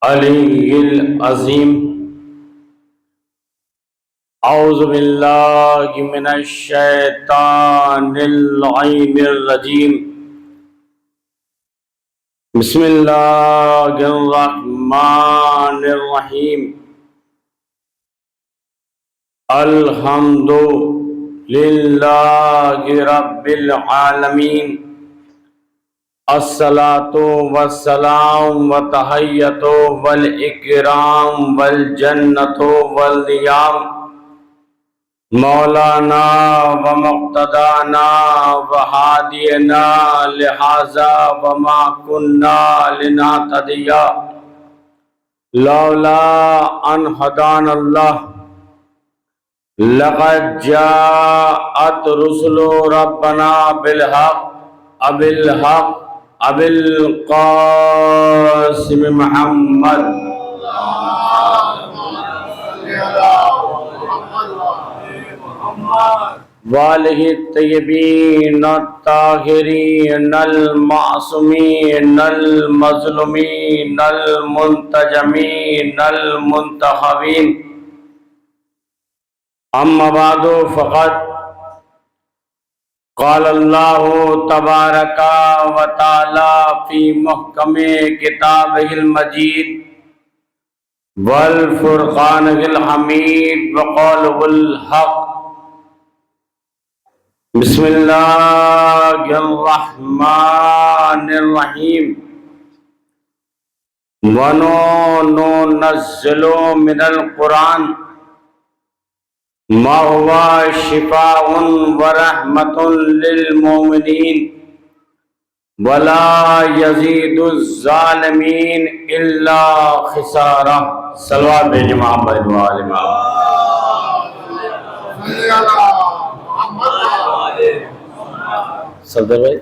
العلی العظیم۔ اعوذ باللہ من الشیطان اللعین الرجیم۔ بسم اللہ الرحمن الرحیم۔ الحمد للہ رب العالمین، الصلاۃ والسلام وتحیۃ والاکرام والجنۃ والنعم مولانا ومقتدانا وہادینا لہذا وما کنا لنہتدی لولا ان ہدانا اللہ لقد جاءت رسل ربنا بالحق ابوالقاسم محمد والہ الطیبین الطاہرین المعصومین المظلومین المنتجمین المنتخبین۔ اما بعد فقد قال اللہ تبارک و تعالی فی محکم کتابہ المجید والفرقان الحمید وقوله الحق۔ بسم اللہ الرحمن الرحیم۔ وننزل من القرآن ما هو شفاء ورحمۃ للمؤمنین ولا یزید الظالمین الا خسارہ۔ صلوات بھیجیں محمد وآل محمد۔ صدر بھائی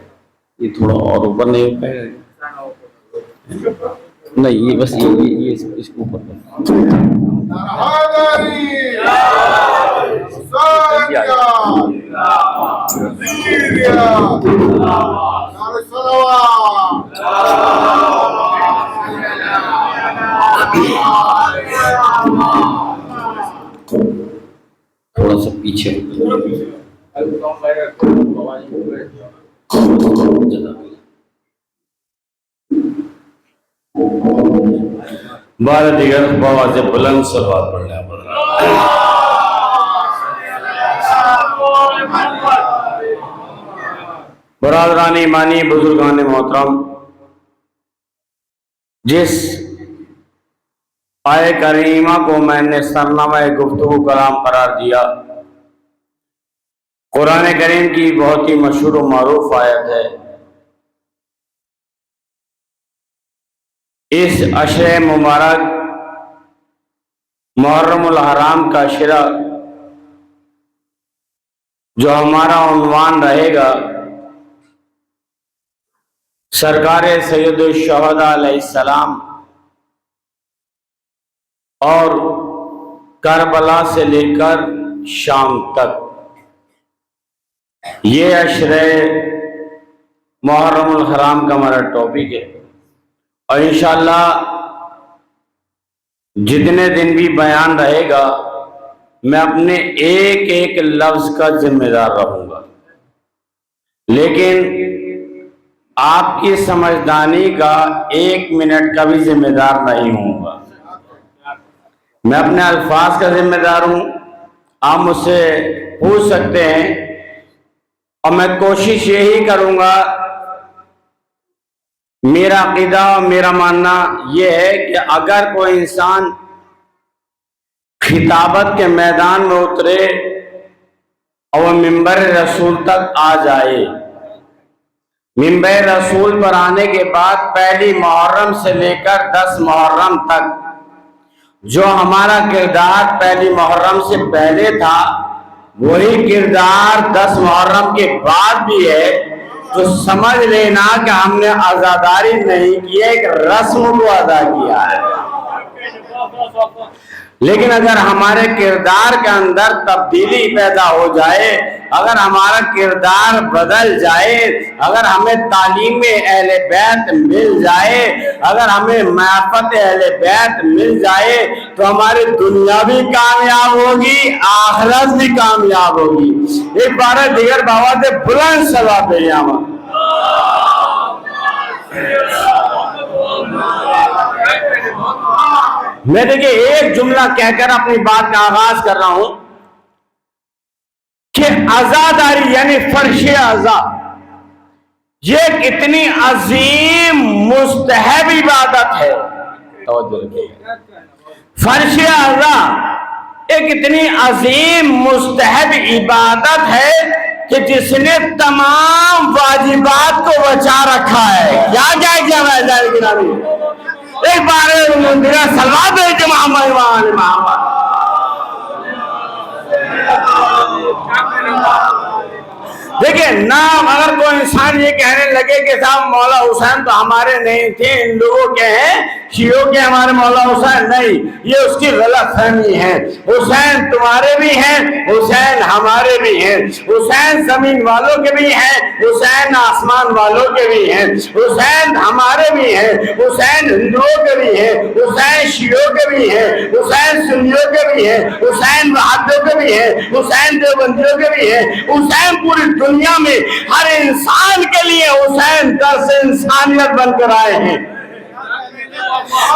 یہ تھوڑا اور اوپر نہیں ہو پائے گا؟ نہیں یہ بس یہ اس کو اوپر تھوڑا سا پیچھے بارہ دیگر بابا سے بلند صلوات پڑھنے پڑ رہا ہے۔ برادران ایمانی، بزرگان محترم، جس آیے کریمہ کو میں نے سرنامہ گفتگو کلام قرار دیا، قرآن کریم کی بہت ہی مشہور و معروف آیت ہے۔ اس عشر مبارک محرم الحرام کا عشرہ جو ہمارا عنوان رہے گا، سرکار سید الشہداء علیہ السلام اور کربلا سے لے کر شام تک یہ عشرہ محرم الحرام کا ہمارا ٹاپک ہے، اور انشاءاللہ جتنے دن بھی بیان رہے گا میں اپنے ایک ایک لفظ کا ذمہ دار رہوں گا، لیکن آپ کی سمجھدانی کا 1 منٹ کا بھی ذمہ دار نہیں ہوں گا۔ میں اپنے الفاظ کا ذمہ دار ہوں، آپ مجھ سے پوچھ سکتے ہیں، اور میں کوشش یہی کروں گا، میرا عقیدہ اور میرا ماننا یہ ہے کہ اگر کوئی انسان خطابت کے میدان میں اترے اور وہ منبر رسول تک آ جائے، منبر رسول پر آنے کے بعد پہلی محرم سے لے کر 10 محرم تک جو ہمارا کردار پہلی محرم سے پہلے تھا وہی کردار 10 محرم کے بعد بھی ہے، تو سمجھ لینا کہ ہم نے عزاداری نہیں کی ہے، ایک رسم کو ادا کیا ہے۔ لیکن اگر ہمارے کردار کے اندر تبدیلی پیدا ہو جائے، اگر ہمارا کردار بدل جائے، اگر ہمیں تعلیم اہل بیت مل جائے، اگر ہمیں معرفت اہل بیت مل جائے تو ہماری دنیا بھی کامیاب ہوگی، آخرت بھی کامیاب ہوگی۔ ایک بار دیگر بابا سے بلند صلوات بھیجو۔ میں دیکھیں ایک جملہ کہہ کر اپنی بات کا آغاز کر رہا ہوں کہ عزاداری یعنی فرش عزا یہ کتنی عظیم مستحب عبادت ہے۔ فرش عزا ایک اتنی عظیم مستحب عبادت ہے کہ جس نے تمام واجبات کو بچا رکھا ہے۔ کیا گرامی ایک بار مندرہ صلوات بھیجو محمد وآل محمد۔ دیکھیں نام اگر کوئی انسان یہ کہنے لگے کہ صاحب مولا حسین تو ہمارے نہیں تھے، ان لوگوں کے ہیں، شیعوں کے ہمارے مولا حسین نہیں، یہ اس کی غلط فہمی ہے۔ حسین تمہارے بھی ہیں، حسین ہمارے بھی ہیں، حسین زمین والوں کے بھی ہیں، حسین آسمان والوں کے بھی ہیں، حسین ہمارے بھی ہیں، حسین ہندوؤں کے بھی ہیں، حسین شیعوں کے بھی ہیں، حسین سنیوں کے بھی ہیں، حسین وہابیوں کے بھی ہیں، حسین دیوبندیوں کے بھی ہیں۔ حسین پوری دنیا میں ہر انسان کے لیے حسین درس انسانیت بن کر آئے ہیں،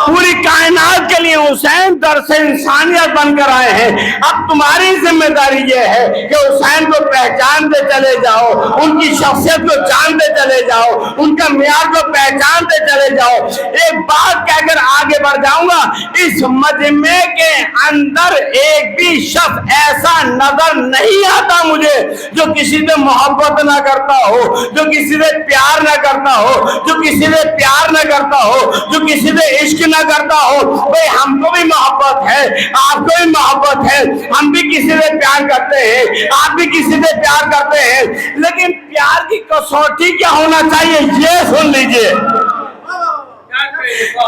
پوری کائنات کے لیے حسین درس انسانیت بن کر آئے ہیں۔ اب تمہاری ذمہ داری یہ ہے کہ حسین کو پہچانتے چلے جاؤ، ان کی شخصیت کو جانتے چلے جاؤ، ان کا معیار کو پہچانتے چلے جاؤ۔ ایک بات کہہ کر آگے بڑھ جاؤں گا، اس مجمع کے اندر ایک بھی شخص ایسا نظر نہیں آتا مجھے جو کسی سے محبت نہ کرتا ہو، جو کسی سے پیار نہ کرتا ہو، جو کسی سے پیار نہ کرتا ہو، جو کسی سے عشق نہ کرتا ہو۔ بھئی ہم کو بھی محبت ہے، آپ کو بھی محبت ہے، ہم بھی کسی سے پیار کرتے ہیں، آپ بھی کسی سے پیار کرتے ہیں، لیکن پیار کی کسوٹی کیا ہونا چاہیے یہ سن لیجئے۔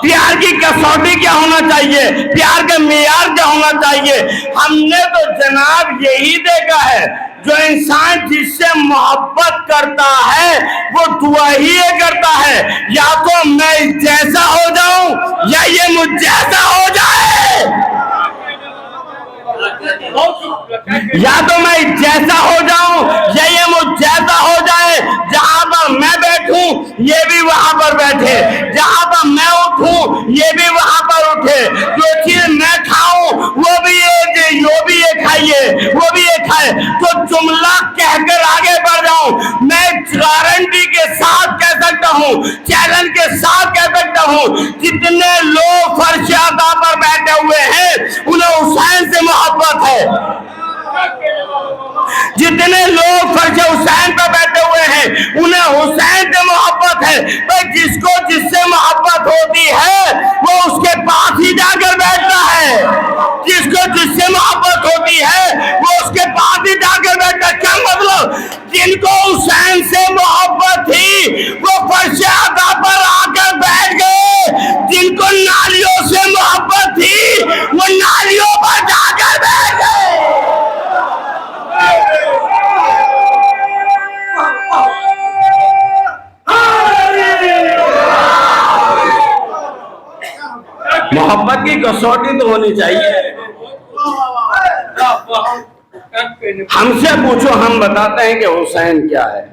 پیار کی کسوٹی کیا ہونا چاہیے، پیار کا معیار کیا ہونا چاہیے۔ ہم نے تو جناب یہی دیکھا ہے جو انسان جس سے محبت کرتا ہے وہ دعا ہی کرتا ہے، یا تو میں جیسا ہو جاؤں یا یہ مجھ جیسا ہو جائے، یا تو میں جیسا ہو جاؤں یا یہ مجھ جیسا ہو جائے۔ جہاں پر میں بیٹھوں یہ بھی وہاں پر بیٹھے، جہاں پر میں اٹھوں یہ بھی وہاں پر اٹھے، جو چیز میں کھاؤں وہ بھی یہ کھائیے، وہ بھی یہ کھائے۔ تو جملہ کہہ کر آگے بڑھ جاؤں، میں گارنٹی کے ساتھ کہہ سکتا ہوں، چیلنج کے ساتھ کہہ سکتا ہوں، جتنے لوگ فرش عزا پر بیٹھے ہوئے ہیں انہیں حسین سے محبت ہے۔ جتنے لوگ فرش حسین پر بیٹھے ہوئے ہیں انہیں حسین سے محبت ہے۔ جس کو جس سے محبت ہوتی ہے وہ اس کے پاس ہی جا کر بیٹھتا ہے، جس کو جس سے محبت ہوتی ہے وہ اس کے پاس ہی جا کر بیٹھتا ہے۔ کیا مطلب؟ جن کو حسین سے محبت تھی وہ فرش عزا پر آ کر بیٹھ گئے، جن کو نالیوں سے محبت تھی وہ نالیوں پر جا کر بیٹھ گئے۔ محبت کی کسوٹی تو ہونی چاہیے۔ ہم سے پوچھو ہم بتاتے ہیں کہ حسین کیا ہے۔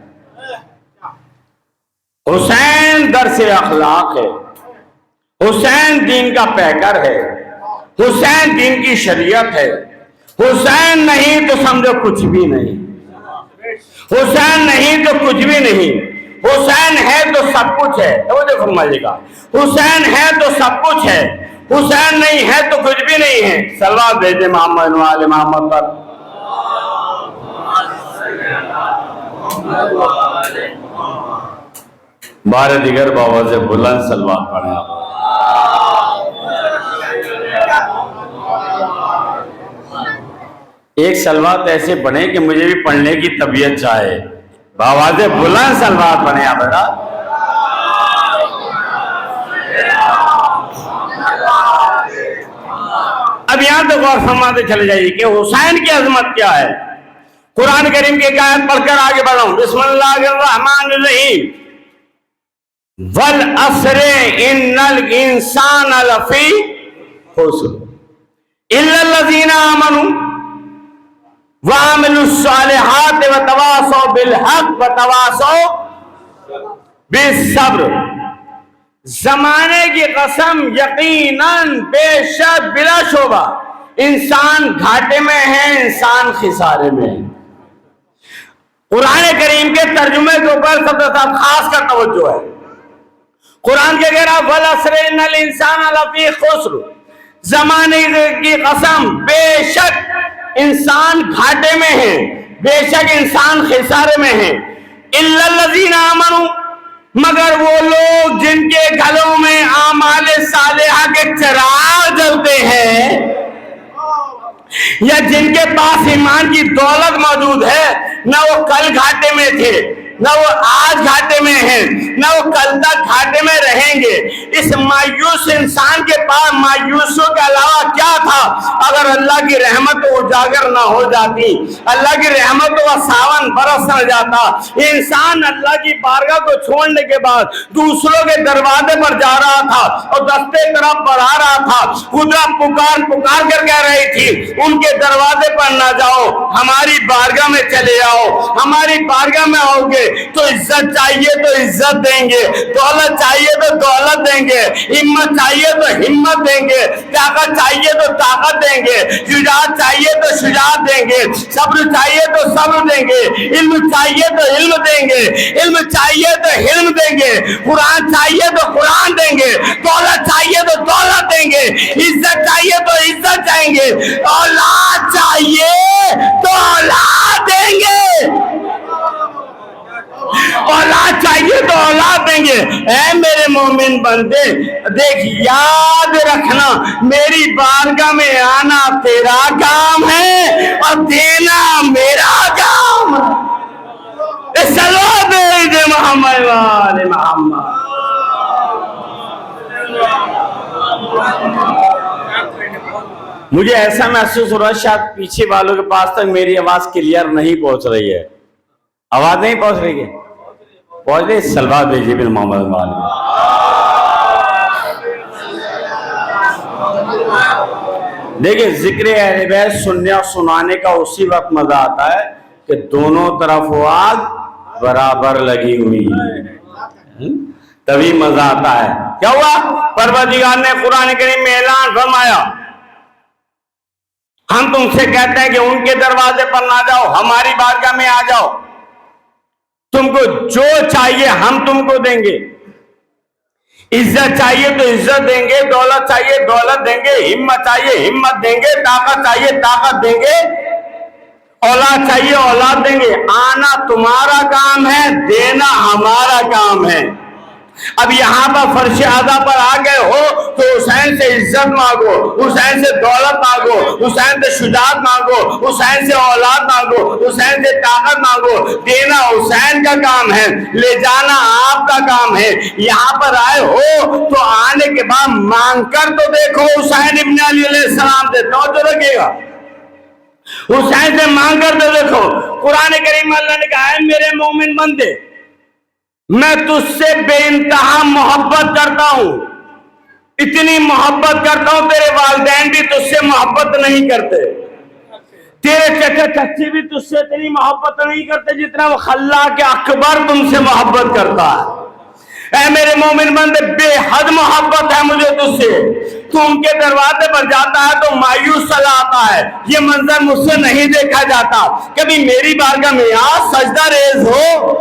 حسین درس اخلاق ہے، حسین دین کا پیکر ہے، حسین دین کی شریعت ہے۔ حسین نہیں تو سمجھو کچھ بھی نہیں، حسین نہیں تو کچھ بھی نہیں، حسین ہے تو سب کچھ ہے۔ توجہ فرمائیے گا، حسین ہے تو سب کچھ ہے، حسین نہیں ہے تو کچھ بھی نہیں ہے۔ صلوات بھیجے محمد وآل محمد پر۔ بار دیگر بابا سے بلند صلوات پڑھیں آپ۔ ایک صلوات ایسے پڑھیں کہ مجھے بھی پڑھنے کی طبیعت چاہے۔ بابا سے بلند صلوات پڑھیں آپ۔ اب یہاں تو غور فرماتے چلے جائیے کہ حسین کی عظمت کیا ہے۔ قرآن کریم کی ایک آیت پڑھ کر آگے بڑھوں. بسم اللہ الرحمن الرحیم. والعصر ان الانسان لفی خسر الا الذین آمنوا وعملوا الصالحات وتواصوا بالحق وتواصوا بالصبر. زمانے کی قسم یقیناً بے شک بلا شبہ انسان گھاٹے میں ہے، انسان خسارے میں ہے. قرآن کریم کے ترجمے کے اوپر سب سے خاص کر توجہ ہے. قرآن کے کہہ رہا والعصر ان الانسان لفی خسر. زمانے کی قسم بے شک انسان گھاٹے میں ہے، بے شک انسان خسارے میں ہے. الا الذین آمنوا، مگر وہ لوگ جن کے گھروں میں اعمال صالحہ کے چراغ جلتے ہیں یا جن کے پاس ایمان کی دولت موجود ہے، نہ وہ کل گھاٹے میں تھے، نہ وہ آج گھاٹے میں ہیں، نہ وہ کل تک گھاٹے میں رہیں گے. اس مایوس انسان کے پاس مایوسوں کے علاوہ کیا تھا؟ اگر اللہ کی رحمت اجاگر نہ ہو جاتی، اللہ کی رحمت و ساون برس نہ جاتا، انسان اللہ کی بارگاہ کو چھوڑنے کے بعد دوسروں کے دروازے پر جا رہا تھا اور دستے طرف بڑھا رہا تھا. قدرت پکار کر کہہ رہی تھی ان کے دروازے پر نہ جاؤ، ہماری بارگاہ میں چلے آؤ. ہماری بارگاہ میں آؤ گے تو عزت چاہیے تو عزت دیں گے، دولت چاہیے تو دولت دیں گے، ہمت چاہیے تو ہمت دیں گے، طاقت چاہیے تو طاقت دیں گے، شجاعت چاہیے تو شجاعت دیں گے، صبر چاہیے تو صبر دیں گے، علم چاہیے تو علم دیں گے، علم چاہیے تو علم دیں گے، قرآن چاہیے تو قرآن دیں گے، دولت چاہیے تو دولت دیں گے، عزت چاہیے تو عزت دیں گے، اولاد چاہیے تو اولاد دیں گے، اولاد چاہیے تو اولاد دیں گے. اے میرے مومن بندے دیکھ یاد رکھنا، میری بارگاہ میں آنا تیرا کام ہے اور دینا میرا کام ہے. صلوات علی محمد وآل محمد. مجھے ایسا محسوس ہو رہا ہے شاید پیچھے والوں کے پاس تک میری آواز کلیئر نہیں پہنچ رہی ہے. آواز نہیں پہنچ رہی ہے؟ پہنچ رہی؟ صلوات بھیجیے بن محمد وآل. دیکھیں ذکر اہل بیت سننے اور سنانے کا اسی وقت مزہ آتا ہے کہ دونوں طرف آگ برابر لگی ہوئی ہے، تبھی مزہ آتا ہے. کیا ہوا؟ پروردگار نے قرآن کریم میں اعلان فرمایا ہم تم سے کہتے ہیں کہ ان کے دروازے پر نہ جاؤ، ہماری بارگاہ میں آ جاؤ، تم کو جو چاہیے ہم تم کو دیں گے. عزت چاہیے تو عزت دیں گے، دولت چاہیے دولت دیں گے، ہمت چاہیے ہمت دیں گے، طاقت چاہیے طاقت دیں گے، اولاد چاہیے اولاد دیں گے. آنا تمہارا کام ہے، دینا ہمارا کام ہے. اب یہاں پر فرش اعلیٰ پر آ گئے ہو تو حسین سے عزت مانگو، حسین سے دولت مانگو، حسین سے شجاعت مانگو، حسین سے اولاد مانگو، حسین سے طاقت مانگو. دینا حسین کا کام ہے، لے جانا آپ کا کام ہے. یہاں پر آئے ہو تو آنے کے بعد مانگ کر تو دیکھو حسین ابن علی علیہ السلام سے. توجہ رکھیے گا، حسین سے مانگ کر تو دیکھو. قرآن کریم اللہ نے کہا ہے میرے مومن بندے میں تجھ سے بے انتہا محبت کرتا ہوں، اتنی محبت کرتا ہوں تیرے والدین بھی تجھ سے محبت نہیں کرتے، تیرے چچا چچی بھی تجھ سے اتنی محبت نہیں کرتے جتنا وہ خلاق اکبر تم سے محبت کرتا ہے. اے میرے مومن بندے بے حد محبت ہے مجھے تجھ سے. تو ان کے دروازے پر جاتا ہے تو مایوس چلا آتا ہے. یہ منظر مجھ سے نہیں دیکھا جاتا. کبھی میری بارگاہ میں آ سجدہ ریز ہو،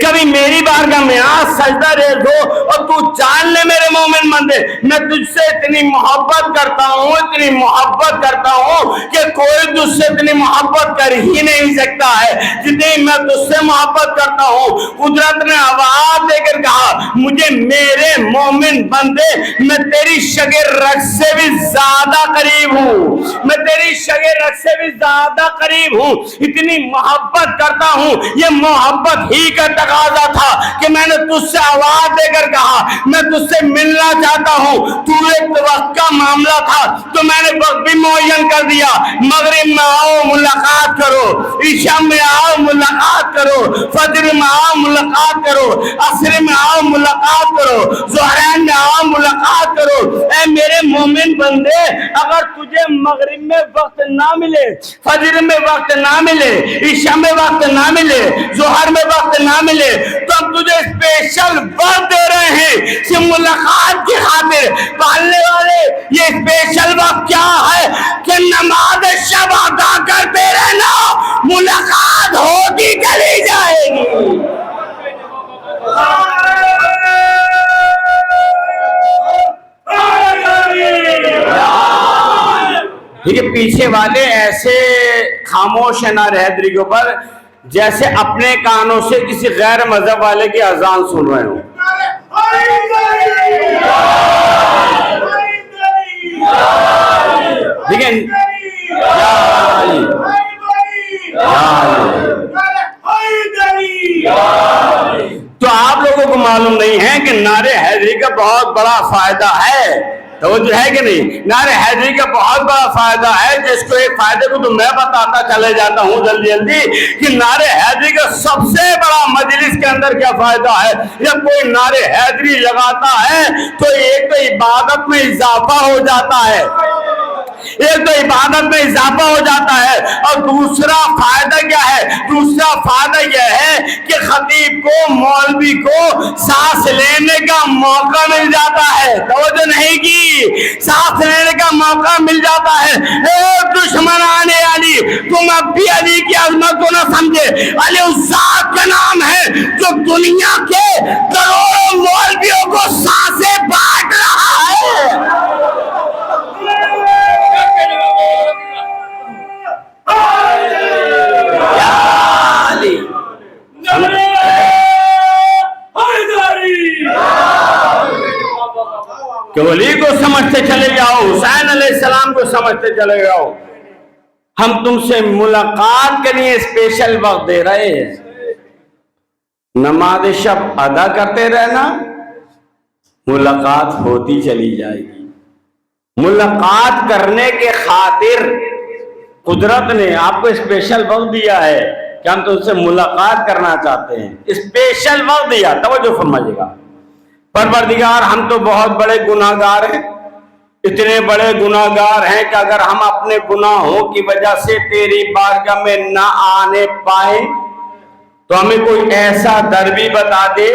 کبھی میری بارگاہ میں آ سجدہ ریز ہو. اور تو جان لے میرے مومن بندے میں تجھ سے اتنی محبت کرتا ہوں، اتنی محبت کرتا ہوں کہ کوئی تجھ سے اتنی محبت کر ہی نہیں سکتا ہے جتنی میں تجھ سے محبت کرتا ہوں. قدرت نے آواز دے کر کہا مجھے میرے مومن بندے میں تیری شگے رگ سے بھی زیادہ قریب ہوں، میں تیری شگے رگ سے بھی زیادہ قریب ہوں، اتنی محبت کرتا ہوں. یہ محبت ہی کا تقاضا تھا کہ میں نے تجھ سے آواز دے کر کہا، میں تجھ سے ملنا چاہتا ہوں. تو ایک وقت کا معاملہ تھا تو میں نے وقت بھی معین کر دیا. مغرب میں آؤ ملاقات کرو, عشاء میں آؤ ملاقات کرو, فجر میں آؤ ملاقات کرو, عصر میں آؤ ملاقات کرو, ظہرین میں آؤ ملاقات کرو. اے میرے مومن بندے, اگر تجھے مغرب میں وقت نہ ملے, فجر میں وقت نہ ملے, عشاء میں وقت نہ ملے, ظہر میں وقت نہ ملے, تو ہم تجھے اسپیشل وقت دے رہے ہیں کہ ملاقات کی خاطر. پالنے والے, یہ اسپیشل وقت کیا ہے کہ نماز شب ادا کرتے رہنا, ملاقات ہوتی چلی جائے گی. ٹھیک ہے, پیچھے والے ایسے خاموش ہیں نعرہ حیدری کے اوپر جیسے اپنے کانوں سے کسی غیر مذہب والے کی اذان سن رہے ہوں. ٹھیک ہے, تو آپ لوگوں کو معلوم نہیں ہے کہ نعرہ حیدری کا بہت بڑا فائدہ ہے. توجہ ہے کہ نہیں؟ نعرہ حیدری کا بہت بڑا فائدہ ہے, جس کو ایک فائدے کو تو میں بتاتا چلے جاتا ہوں جلدی جلدی کہ نعرہ حیدری کا سب سے بڑا مجلس کے اندر کیا فائدہ ہے. جب کوئی نعرہ حیدری لگاتا ہے تو ایک تو عبادت میں اضافہ ہو جاتا ہے, ایک تو عبادت میں اضافہ ہو جاتا ہے, اور دوسرا فائدہ کیا ہے؟ دوسرا فائدہ یہ ہے کہ خطیب کو, مولوی کو سانس لینے کا موقع مل جاتا ہے. توجہ نہیں کی, سانس لینے کا موقع مل جاتا ہے. اے دشمنان علی, تم اب بھی علی کی عظمت کو نہ سمجھے. علی اس ذات کا نام ہے جو دنیا کے کروڑوں مولویوں کو سانسیں بانٹ رہا ہے. کہ ولی کو سمجھتے چلے جاؤ, حسین علیہ السلام کو سمجھتے چلے جاؤ. ہم تم سے ملاقات کے لیے اسپیشل وقت دے رہے ہیں. نماز شب ادا کرتے رہنا, ملاقات ہوتی چلی جائے گی. ملاقات کرنے کے خاطر قدرت نے آپ کو اسپیشل وقت دیا ہے کہ ہم تم سے ملاقات کرنا چاہتے ہیں. اسپیشل وقت دیا, توجہ فرمائیے گا. پروردگار, ہم تو بہت بڑے گناہگار ہیں, اتنے بڑے گناہگار ہیں کہ اگر ہم اپنے گناہوں کی وجہ سے تیری بارگاہ میں نہ آنے پائیں تو ہمیں کوئی ایسا در بھی بتا دے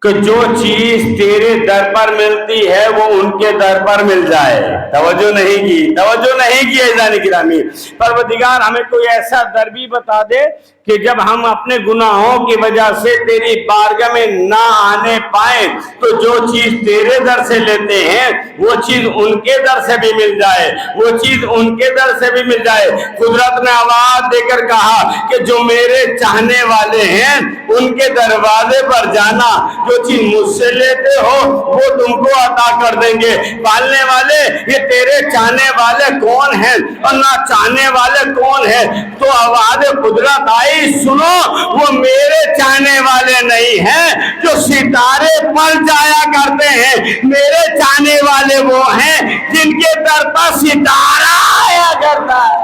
کہ جو چیز تیرے در پر ملتی ہے وہ ان کے در پر مل جائے. توجہ نہیں کی, توجہ نہیں کی عزیزان گرامی. پروردگار, ہمیں کوئی ایسا در بھی بتا دے کہ جب ہم اپنے گناہوں کی وجہ سے تیری بارگاہ میں نہ آنے پائیں تو جو چیز تیرے در سے لیتے ہیں وہ چیز ان کے در سے بھی مل جائے, وہ چیز ان کے در سے بھی مل جائے. قدرت نے آواز دے کر کہا کہ جو میرے چاہنے والے ہیں ان کے دروازے پر جانا, جو چیز مجھ سے لیتے ہو وہ تم کو عطا کر دیں گے. پالنے والے, یہ تیرے چاہنے والے کون ہیں اور نہ چاہنے والے کون ہیں؟ تو آواز قدرت آئی, سنو, وہ میرے چاہنے والے نہیں ہیں جو ستارے پر جایا کرتے ہیں. میرے چاہنے والے وہ ہیں جن کے در پر ستارہ آیا کرتا ہے,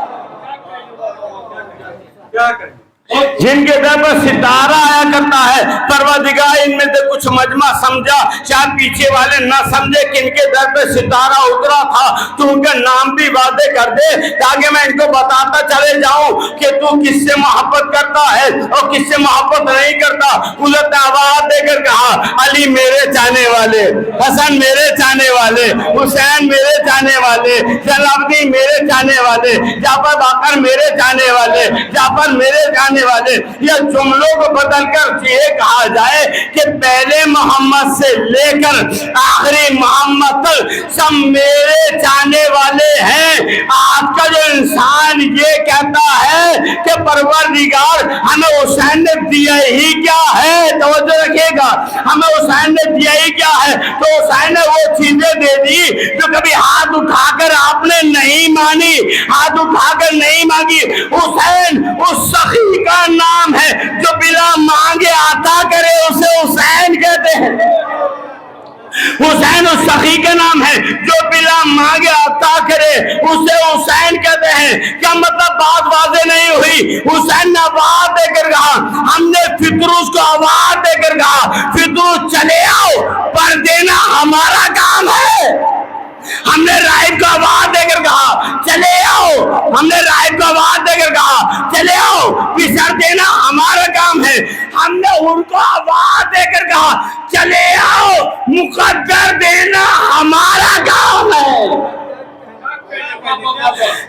جن کے در پر ستارہ آیا کرتا ہے. پروردگار, ان میں سے کچھ مجمع سمجھا, شاید پیچھے والے نہ سمجھے کہ ان کے در پہ ستارہ اترا تھا, تو ان کا نام بھی واضح کر دے تاکہ میں ان کو بتاتا چلے جاؤں کہ تو کس سے محبت کرتا ہے اور کس سے محبت نہیں کرتا. قدرت نے آواز دے کر کہا, علی میرے چاہنے والے, حسن میرے چاہنے والے, حسین میرے چاہنے والے, جلابدی میرے چاہنے والے, جعفر باقر میرے چاہنے والے, جعفر میرے چاہنے والے. یہ جملوں کو بدل کر یہ کہا جائے کہ پہلے محمد سے لے کر آخری محمد تک سب میرے چاہنے والے ہیں. آج کا جو انسان یہ کہتا ہے کہ پروردگار ہمیں حسین نے دیا ہی کیا ہے, توجہ رکھیے گا, ہمیں حسین نے دیا ہی کیا ہے, تو حسین نے وہ چیزیں دے دی جو کبھی ہاتھ اٹھا کر آپ نے نہیں مانی, ہاتھ اٹھا کر نہیں مانگی. حسین اس سخی کا نام ہے جو بلا مانگے عطا کرے, اسے حسین کہتے ہیں. حسین اس سخی کا نام ہے جو بلا مانگے عطا کرے، اسے حسین کہتے ہیں۔ کیا مطلب بات واضح نہیں ہوئی؟ حسین نے آواز دے کر کہا، ہم نے فطروس کو آواز دے کر کہا فطروس چلے آؤ، پر دینا ہمارا کام ہے۔ ہم نے راہب کو آواز دے کر کہا چلے آؤ، ہم نے راہب کو آواز دے کر کہا چلے آؤ، پسر دینا ہمارا کام ہے۔ ہم نے ان کو آواز دے کر کہا چلے آؤ، مقدر دینا ہمارا کام ہے۔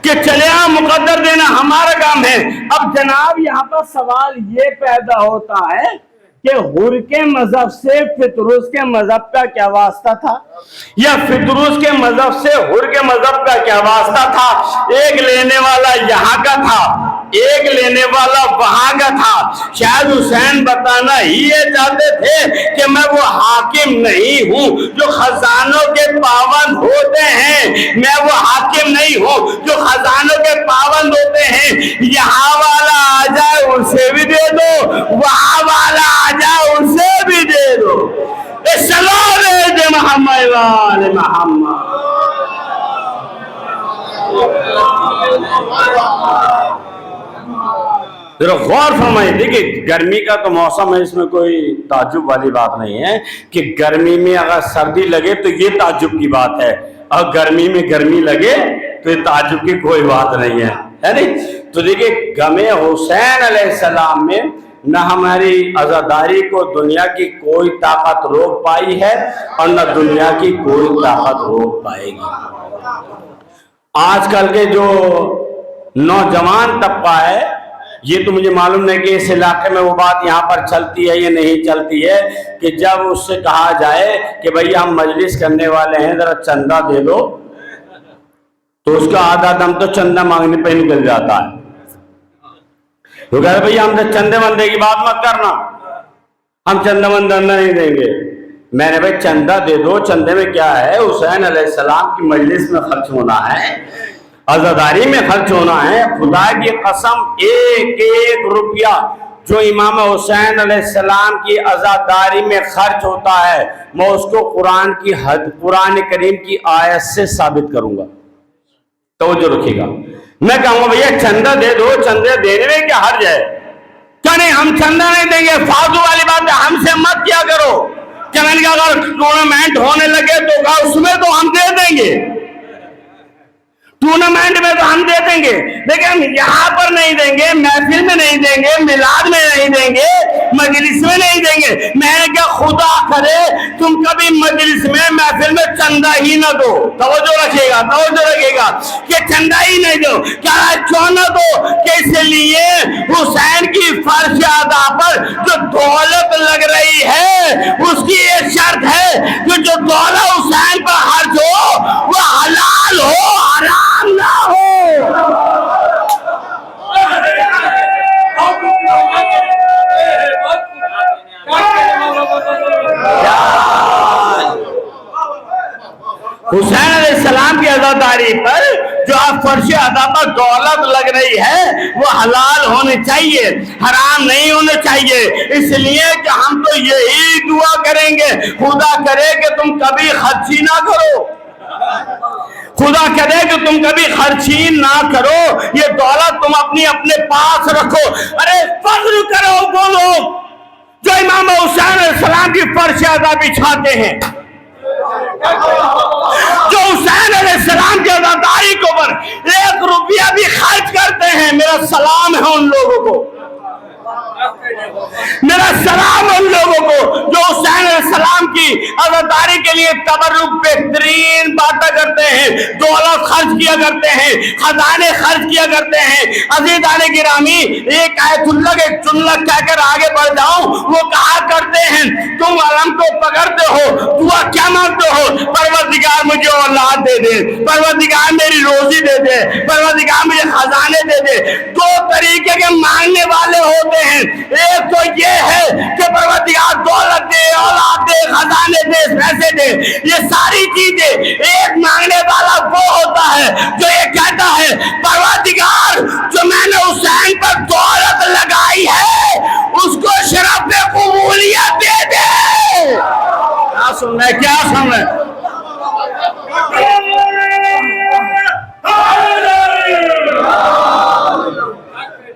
کہ چلے آؤ، مقدر دینا ہمارا کام ہے۔ اب جناب یہاں پر سوال یہ پیدا ہوتا ہے کہ حر کے مذہب سے فطروس کے مذہب کا کیا واسطہ تھا، یا فطروس کے مذہب سے حر کے مذہب کا کیا واسطہ تھا؟ ایک لینے والا یہاں کا تھا، ایک لینے والا وہاں کا تھا۔ شاید حسین بتانا ہی یہ چاہتے تھے کہ میں وہ حاکم نہیں ہوں جو خزانوں کے پابند ہوتے ہیں، میں وہ حاکم نہیں ہوں جو خزانوں کے پابند ہوتے ہیں۔ یہاں والا آ جائے ان سے بھی دے دو، وہاں والا آ جائے ان سے بھی دے دو۔ محمد وآل محمد۔ ذرا غور فرمائیں، دیکھیں گرمی کا تو موسم ہے، اس میں کوئی تعجب والی بات نہیں ہے کہ گرمی میں اگر سردی لگے تو یہ تعجب کی بات ہے، اور گرمی میں گرمی لگے تو یہ تعجب کی کوئی بات نہیں ہے نہیں؟ تو دیکھیں غم حسین علیہ السلام میں نہ ہماری عزاداری کو دنیا کی کوئی طاقت روک پائی ہے، اور نہ دنیا کی کوئی طاقت روک پائے گی۔ آج کل کے جو نوجوان طبقہ ہے، یہ تو مجھے معلوم نہیں کہ اس علاقے میں وہ بات یہاں پر چلتی ہے یا نہیں چلتی ہے، کہ جب اس سے کہا جائے کہ بھئی ہم مجلس کرنے والے ہیں ذرا چندہ دے دو، تو اس کا آدھا دم تو چندہ مانگنے پہ نکل جاتا ہے۔ تو کہتے بھئی ہم سے چندے مندے کی بات مت کرنا، ہم چندہ مندہ نہیں دیں گے۔ میں نے بھئی چندہ دے دو، چندے میں کیا ہے؟ حسین علیہ السلام کی مجلس میں خرچ ہونا ہے، عزاداری میں خرچ ہونا ہے۔ خدا کی قسم ایک ایک روپیہ جو امام حسین علیہ السلام کی عزاداری میں خرچ ہوتا ہے، میں اس کو قرآن کریم کی آیت سے ثابت کروں گا۔ توجہ رکھیے گا، میں کہوں گا بھیا چندہ دے دو، چندے دینے میں کیا حرج ہے؟ کیا نہیں ہم چندہ نہیں دیں گے؟ فاضل والی بات ہے، ہم سے مت کیا کرو۔ کیا میں نے کہا اگر ٹورنامنٹ ہونے لگے تو کہا اس میں تو ہم دے دیں گے، ٹورنامنٹ میں تو ہم دے دیں گے، لیکن یہاں پر نہیں دیں گے، محفل میں نہیں دیں گے، میلاد میں نہیں دیں گے، مجلس میں نہیں دیں گے۔ میں نے کہا خدا کرے تم کبھی مجلس میں محفل میں چندہ ہی نہ دو۔ توجہ رکھیے گا، توجہ رکھیے گا کہ چندہ ہی نہیں دو۔ کیا کیوں نہ دو؟ کہ اس لیے حسین کی فرش ادا پر جو دولت لگ رہی ہے اس کی ایک شرط ہے کہ جو دولت حسین پر خرچ ہو وہ حلال ہو، حرام نہ ہو۔ حسین علیہ السلام کی عزاداری پر جو آپ فرش ادا پر دولت لگ رہی ہے وہ حلال ہونے چاہیے، حرام نہیں ہونے چاہیے۔ اس لیے کہ ہم تو یہی دعا کریں گے، خدا کرے کہ تم کبھی خرچی نہ کرو، خدا کرے کہ تم کبھی خرچی نہ کرو، یہ دولت تم اپنے پاس رکھو۔ ارے فضل کرو وہ لوگ جو امام حسین علیہ السلام کی فرش ادا بچھاتے ہیں، جو حسین علیہ السلام کی عزاداری کے اوپر 1 روپیہ بھی خرچ کرتے ہیں۔ میرا سلام ہے ان لوگوں کو، میرا سلام ان لوگوں کو جو حسین علیہ السلام کی عزاداری کے لیے تبرک بہترین باتیں کرتے ہیں، دولت خرچ کیا کرتے ہیں، خزانے خرچ کیا کرتے ہیں۔ عزیزان گرامی، ایک آیت اللہ کے جملہ کہہ کر آگے بڑھ جاؤں، وہ کہا کرتے ہیں تم علم کو پکڑتے ہو، دعا کیا مانگتے ہو؟ پروردگار مجھے اولاد دے دے، پروردگار میری روزی دے دے، پروردگار مجھے خزانے دے دے۔ 2 طریقے کے مانگنے والے ہوتے ہیں، ایک تو یہ ہے کہ پروردگار دولت دے، اولاد دے، خزانے دے، پیسے دے، یہ ساری چیزیں۔ ایک مانگنے والا وہ ہوتا ہے جو یہ کہتا ہے پروردگار جو میں نے حسین پر دولت لگائی ہے اس کو شرف قبولیت دے دے۔ سن رہے ہیں؟ کیا سن رہے ہیں؟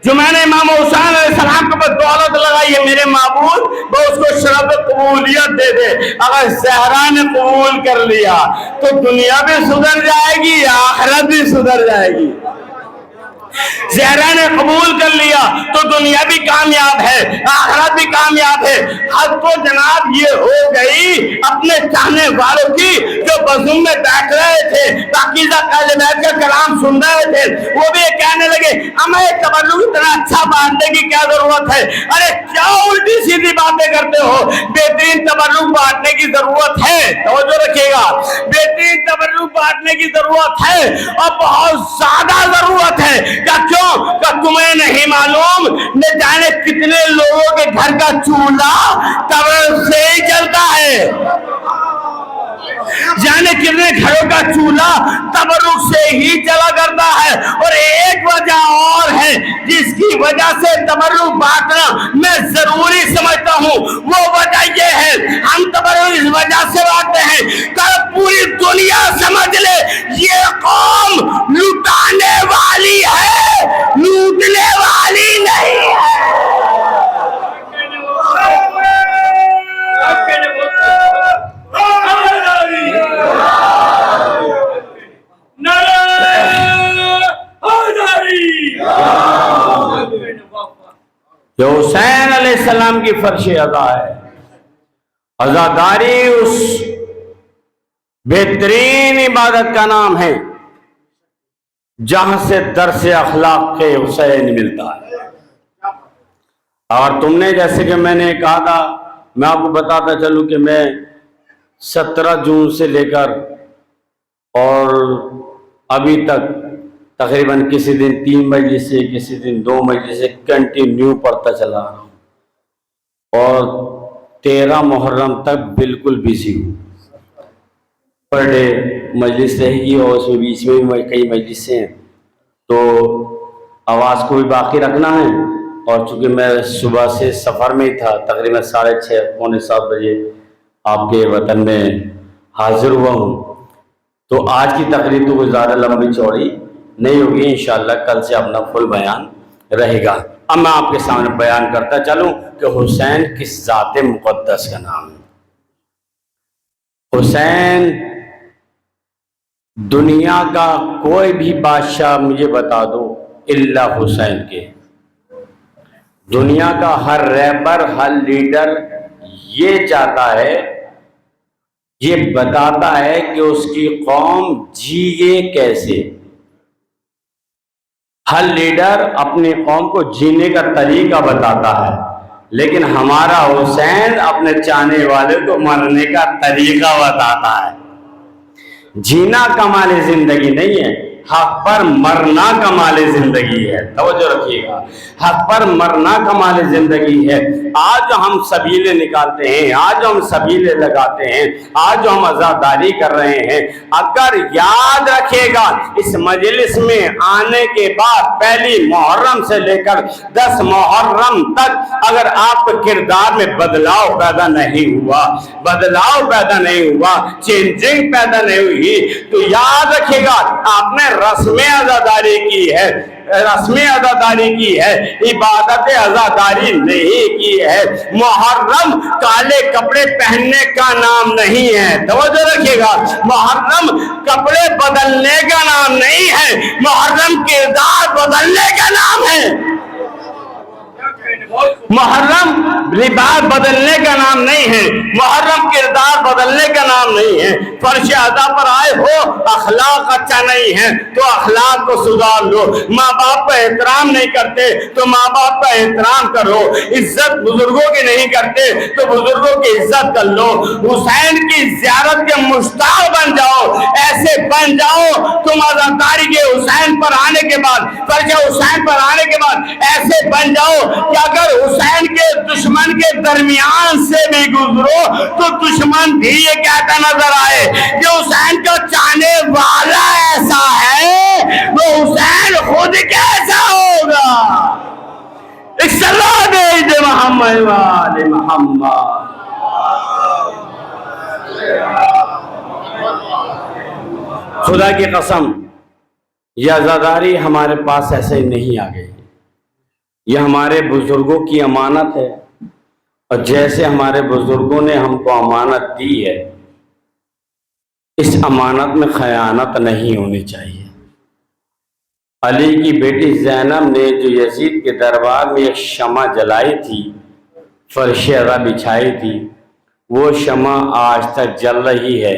جو میں نے امام حسین علیہ السلام کے اوپر دولت لگائی ہے میرے معبود وہ اس کو شرف قبولیت دے دے. اگر زہرا نے قبول کر لیا تو دنیا بھی سدھر جائے گی، آخرت بھی سدھر جائے گی. زہرا نے قبول کر لیا تو دنیا بھی کامیاب ہے، آخرت بھی کامیاب ہے. حد تو جناب یہ ہو گئی اپنے چاہنے والوں کی جو بزم میں بیٹھ رہے تھے، پاکیزہ اہل بیت کا کلام سن رہے تھے، وہ بھی کہنے لگے ہمیں تبرک اتنا اچھا بانٹنے کی کیا ضرورت ہے؟ ارے کیا الٹی سیدھی باتیں کرتے ہو؟ بہترین تبرک بانٹنے کی ضرورت ہے، توجہ رکھیے گا، بہترین تبرک بانٹنے کی ضرورت ہے اور بہت زیادہ ضرورت ہے. کیا کیوں؟ کہ تمہیں نہیں معلوم نہ جانے کتنے لوگوں کے گھر کا چولہا تبرک سے ہی جلتا ہے، جانے کتنے گھروں کا چولہا تبرک سے ہی چلا کرتا ہے. اور ایک وجہ اور ہے جس کی وجہ سے تبرک بانٹنا میں ضروری سمجھتا ہوں، وہ وجہ یہ ہے ہم تبرک اس وجہ سے بانٹتے ہیں کہ پوری دنیا سمجھ لے یہ قوم لٹانے والی ہے، لوٹنے والی نہیں ہے. جو حسین علیہ السلام کی فرش عزا ہے، عزاداری اس بہترین عبادت کا نام ہے جہاں سے درس اخلاق کے حسین ملتا ہے. اور تم نے جیسے کہ میں نے کہا تھا، میں آپ کو بتاتا چلوں کہ میں 17 جون سے لے کر اور ابھی تک تقریباً کسی دن 3 مجلسیں، کسی دن 2 مجلسیں کنٹینیو پڑھتا چلا رہا ہوں اور 13 محرم تک بالکل بیزی ہوں. پر ڈے مجلس رہے گی اور اس میں بیچ میں بھی کئی مجلسیں ہیں، تو آواز کو بھی باقی رکھنا ہے. اور چونکہ میں صبح سے سفر میں ہی تھا، تقریباً 6:30 پونے 7 بجے آپ کے وطن میں حاضر ہوا ہوں، تو آج کی تقریر تو کوئی زیادہ لمبی چوڑی نہیں ہوگی، انشاءاللہ کل سے اپنا فل بیان رہے گا. اب میں آپ کے سامنے بیان کرتا چلوں کہ حسین کس ذات مقدس کا نام ہے. حسین دنیا کا کوئی بھی بادشاہ مجھے بتا دو الا حسین کے، دنیا کا ہر رہبر، ہر لیڈر یہ چاہتا ہے، یہ بتاتا ہے کہ اس کی قوم جیے کیسے. ہر لیڈر اپنی قوم کو جینے کا طریقہ بتاتا ہے، لیکن ہمارا حسین اپنے چاہنے والے کو مرنے کا طریقہ بتاتا ہے. جینا کمال زندگی نہیں ہے، حق پر مرنا کمال زندگی ہے. توجہ رکھیے گا، حق پر مرنا کمال زندگی ہے. آج جو ہم سبیلے نکالتے ہیں، آج جو ہم سبیلے لگاتے ہیں، آج جو ہم عزاداری کر رہے ہیں، اگر یاد رکھے گا اس مجلس میں آنے کے بعد پہلی محرم سے لے کر 10 محرم تک اگر آپ کے کردار میں بدلاؤ پیدا نہیں ہوا، بدلاؤ پیدا نہیں ہوا، چینجنگ پیدا نہیں ہوئی، تو یاد رکھے گا آپ نے رسم عزاداری کی ہے، رسم عزاداری کی ہے، عبادت عزاداری نہیں کی ہے. محرم کالے کپڑے پہننے کا نام نہیں ہے، توجہ رکھیے گا. محرم کپڑے بدلنے کا نام نہیں ہے، محرم کردار بدلنے کا نام ہے. محرم لباس بدلنے کا نام نہیں ہے، محرم کردار بدلنے کا نام نہیں ہے. فرش عزا پر آئے ہو، اخلاق اچھا نہیں ہے تو اخلاق کو سدھار لو. ماں باپ کا احترام نہیں کرتے تو ماں باپ کا احترام کرو. عزت بزرگوں کی نہیں کرتے تو بزرگوں کی عزت کر لو. حسین کی زیارت کے مشتاق بن جاؤ، ایسے بن جاؤ تم عزاداری کے حسین پر آنے کے بعد، فرش حسین پر آنے کے بعد ایسے بن جاؤ کہ اگر حسین کے دشمن کے درمیان سے بھی گزرو تو دشمن بھی یہ کہتا نظر آئے کہ حسین کا چاہنے والا ایسا ہے، وہ حسین خود کیسا ہوگا. صلی محمد وآل محمد. خدا کی قسم یہ عزاداری ہمارے پاس ایسے ہی نہیں آ گئی، یہ ہمارے بزرگوں کی امانت ہے، اور جیسے ہمارے بزرگوں نے ہم کو امانت دی ہے، اس امانت میں خیانت نہیں ہونی چاہیے۔ علی کی بیٹی زینب نے جو یزید کے دربار میں ایک شمع جلائی تھی، فرش ازا بچھائی تھی، وہ شمع آج تک جل رہی ہے۔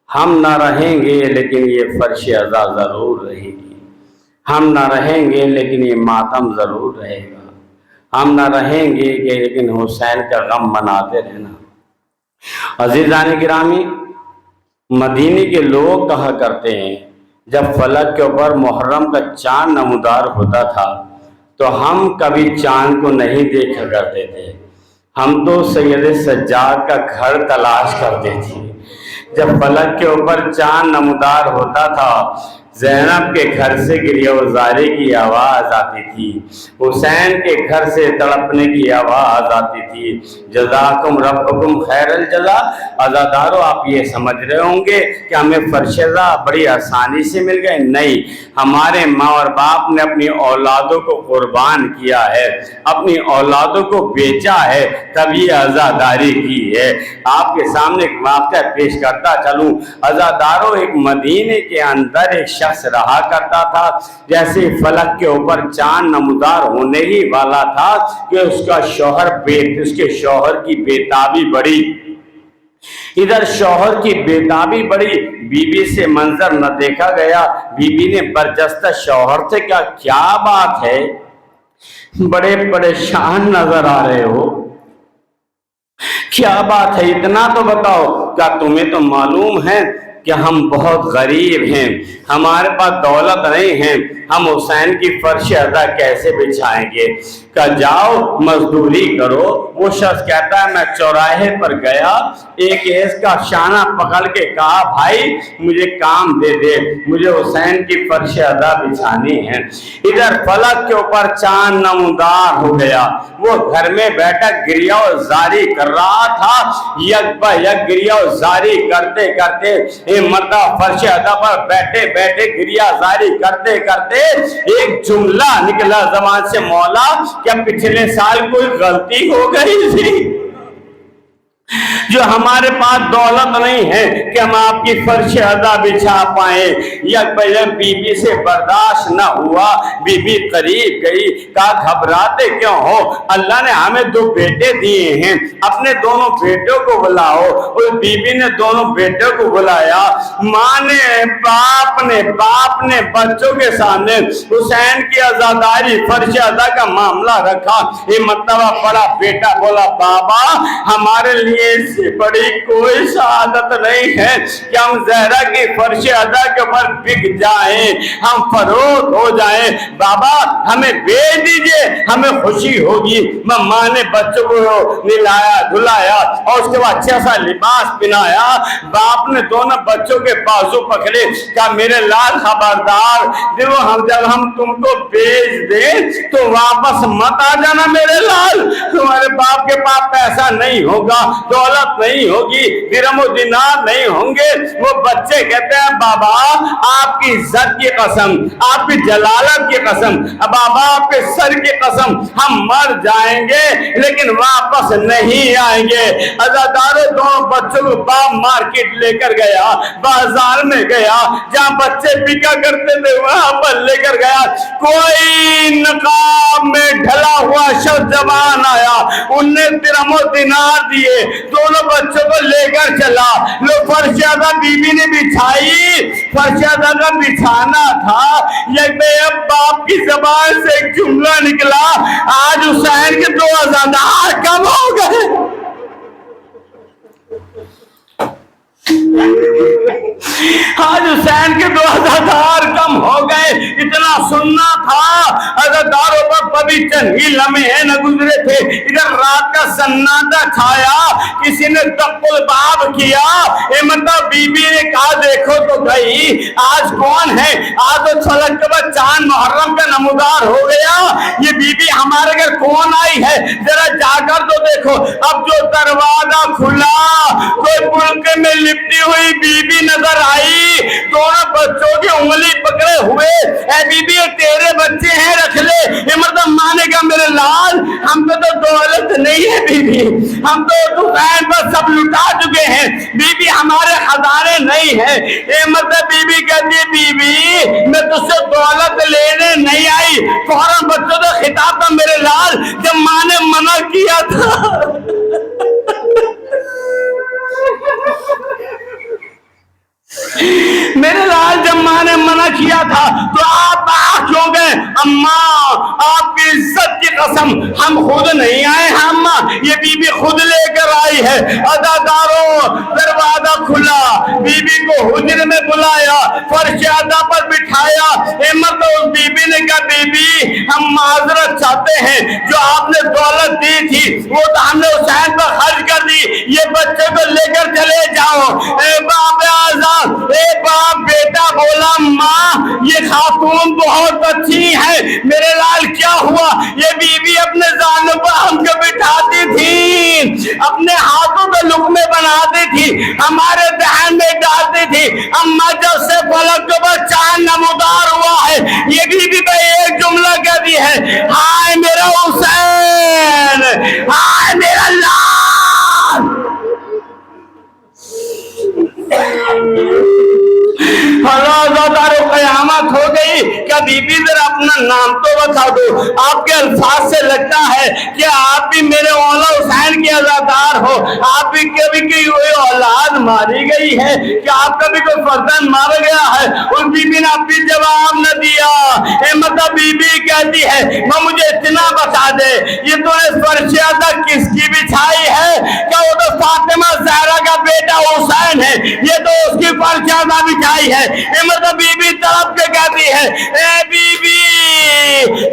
ہم نہ رہیں گے لیکن یہ فرش ازا ضرور رہے گی، ہم نہ رہیں گے لیکن یہ ماتم ضرور رہے گا، ہم نہ رہیں گے لیکن حسین کا غم مناتے رہنا۔ عزیزان گرامی، مدینے کے لوگ کہا کرتے ہیں جب فلک کے اوپر محرم کا چاند نمودار ہوتا تھا تو ہم کبھی چاند کو نہیں دیکھا کرتے تھے، ہم تو سید سجاد کا گھر تلاش کرتے تھے۔ جب فلک کے اوپر چاند نمودار ہوتا تھا، زینب کے گھر سے گریہ وزاری کی آواز آتی تھی، حسین کے گھر سے تڑپنے کی آواز آتی تھی۔ جزاکم ربکم خیر الجزا۔ عزادارو، آپ یہ سمجھ رہے ہوں گے کہ ہمیں فرش ازا بڑی آسانی سے مل گئے؟ نہیں، ہمارے ماں اور باپ نے اپنی اولادوں کو قربان کیا ہے، اپنی اولادوں کو بیچا ہے، تب یہ عزاداری کی ہے۔ آپ کے سامنے ایک واقعہ پیش کرتا چلوں۔ عزادارو، ایک مدینے کے اندر ایک شخص رہا کرتا تھا، جیسے فلک کے اوپر چاند نمودار ہونے ہی والا تھا کہ اس کے شوہر کی بیتابی بڑھی۔ ادھر شوہر کی بیتابی بڑی، بیوی سے منظر نہ دیکھا گیا۔ بیوی نے برجستہ شوہر سے کہا، کیا بات ہے، بڑے پریشان نظر آ رہے ہو، کیا بات ہے، اتنا تو بتاؤ۔ کیا تمہیں تو معلوم ہے کہ ہم بہت غریب ہیں، ہمارے پاس دولت نہیں ہے، ہم حسین کی فرش ازا کیسے بچھائیں گے؟ کہ جاؤ مزدوری کرو۔ وہ شخص کہتا ہے، میں چوراہے پر گیا، ایک ایس کا شانہ پکڑ کے کہا، بھائی مجھے کام دے دے، مجھے حسین کی فرش ازا بچھانی ہے۔ ادھر فلک کے اوپر چاند نمودار ہو گیا، وہ گھر میں بیٹھا گریہ وزاری کر رہا تھا۔ یک بہ یک گریہ وزاری کرتے کرتے مرتبہ فرش ازا پر بیٹھے بیٹھے گریہ وزاری کرتے کرتے ایک جملہ نکلا زبان سے، مولا کیا پچھلے سال کوئی غلطی ہو گئی تھی جو ہمارے پاس دولت نہیں ہے کہ ہم آپ کی فرش ازا بچھا پائیں؟ یک بہ یک بی بی سے برداشت نہ ہوا، بی بی قریب گئی، کہا گھبراتے کیوں ہو، اللہ نے ہمیں 2 بیٹے دیے ہیں، اپنے دونوں بیٹوں کو بلاؤ۔ اس بی بی نے دونوں بیٹوں کو بلایا، ماں نے باپ نے بچوں کے سامنے حسین کی عزاداری فرش ازا کا معاملہ رکھا۔ یہ مرتبہ بڑا بیٹا بولا، بابا ہمارے لیے اس سے بڑی کوئی سعادت نہیں ہے کہ ہم زہرا کی فرش ازا کے اوپر بک جائیں، ہم فروخت ہو جائیں، بابا ہمیں بیچ دیجئے، ہمیں خوشی ہوگی۔ ماں نے بچوں کو نہلایا دھلایا اور اس کے بعد اچھا سا لباس پہنایا۔ باپ نے دونوں بچوں کے بازو پکڑے، کہا میرے لال خبردار، جب ہم تم کو بیچ دیں تو واپس مت آ جانا میرے لال، تمہارے باپ کے پاس پیسہ نہیں ہوگا، دولت نہیں ہوگی، درہم و دینار نہیں ہوں گے۔ وہ بچے کہتے ہیں، بابا آپ کی عزت کی قسم، آپ کی جلالت کی قسم، بابا آپ کے سر کی قسم، ہم مر جائیں گے لیکن واپس نہیں آئیں گے۔ عزاداروں، دونوں بچوں کو باپ مارکیٹ لے کر گیا، بازار میں گیا، جہاں بچے بکا کرتے تھے وہاں پر لے کر گیا۔ کوئی نقاب میں ڈھلا ہوا شخص جوان آیا، ان نے درہم و دینار دیے، دونوں بچوں کو لے کر چلا۔ لو فرش ازا بی بی نے بچھائی، فرش ازا کا بچھانا تھا، یک بے اب باپ کی زبان سے ایک جملہ نکلا، آج حسین کے 2 عزادار کم ہو گئے۔ آج حسین کے 2 عزادار کم ہو گئے، اتنا سننا تھا، عزاداروں پر کبھی چند ہی لمحے نہ گزرے تھے، ادھر رات کا سناٹا چھایا، کسی نے دق الباب کیا، مطلب بی بی نے کہا دیکھو تو گئی آج کون ہے، آج تو چھلک کے بعد چاند محرم کا نمودار ہو گیا، یہ بی بی ہمارے گھر کون آئی ہے، ذرا جا کر تو دیکھو۔ اب جو دروازہ کھلا کوئی پلکے میں لپٹی ہوئی بی بی نظر آئی، دونوں بچوں کی انگلی پکڑے ہوئے، اے بی بی تیرے بچے ہیں رکھ لے، یہ مطلب مانے گا میرے لال ہم کو تو دولت نہیں ہے بی بی، ہم تو دکان پر سب لٹا چکے ہیں بی بی، ہمارے خزانے نہیں ہیں، یہ مطلب بی بی کہتی ہے بی بی میں تجھ سے دولت لینے نہیں آئی، فوراً بچوں سے خطاب تھا میرے لال جب ماں نے منع کیا تھا میرے لال جب ماں نے منع کیا تھا تو آپ کیوں گئے؟ اماں آپ کی عزت کی قسم ہم خود نہیں آئے ہیں اماں، یہ بی بی خود لے کر آئی ہے۔ عزاداروں دروازہ کھلا، بی بی کو حجرے میں بلایا، فرش ادا پر بٹھایا، احمد اس بی بی نے کہا بی بی ہم معذرت چاہتے ہیں جو آپ نے دولت دی تھی وہ تو ہم نے حسین پر خرچ کر دی، یہ بچے کو لے کر چلے جاؤ۔ اے باپ آزاد، اے باپ بیٹا بولا ماں یہ خاتون بہت اچھی ہے، میرے لال کیا ہوا؟ یہ بی بی اپنے زانوں پر ہم کو بٹھاتی تھی، اپنے ہاتھوں پہ لقمے بناتی تھی، ہمارے دہن میں ڈالتی تھی، اماں جب سے فلک کے بعد چاند نمودار ہوا ہے یہ بی بی پہ ایک جملہ کہتی ہے ہائے میرا حسین، ہائے میرا لال۔ عزاداروں قیامت ہو گئی، کیا بی بی ذرا اپنا نام تو بتا دو، آپ کے الفاظ سے لگتا ہے کہ آپ بھی میرے مولا حسین کے عزادار ہو، آپ بھی کبھی کوئی اولاد ماری گئی ہے، کہ آپ کبھی کوئی فرزند مارا گیا ہے؟ اس بی بی نے اب بھی جواب نہ دیا، مطلب بی بی کہتی ہے وہ مجھے اتنا بتا دے یہ تو نے فرش ادا کس کی بچھائی ہے؟ کیا وہ تو فاطمہ زہرا کا بیٹا حسین ہے، یہ تو اس کی فرش ادا بچھائی ہے۔ مطلب بی بی طرف کے کہتی ہے اے بی بی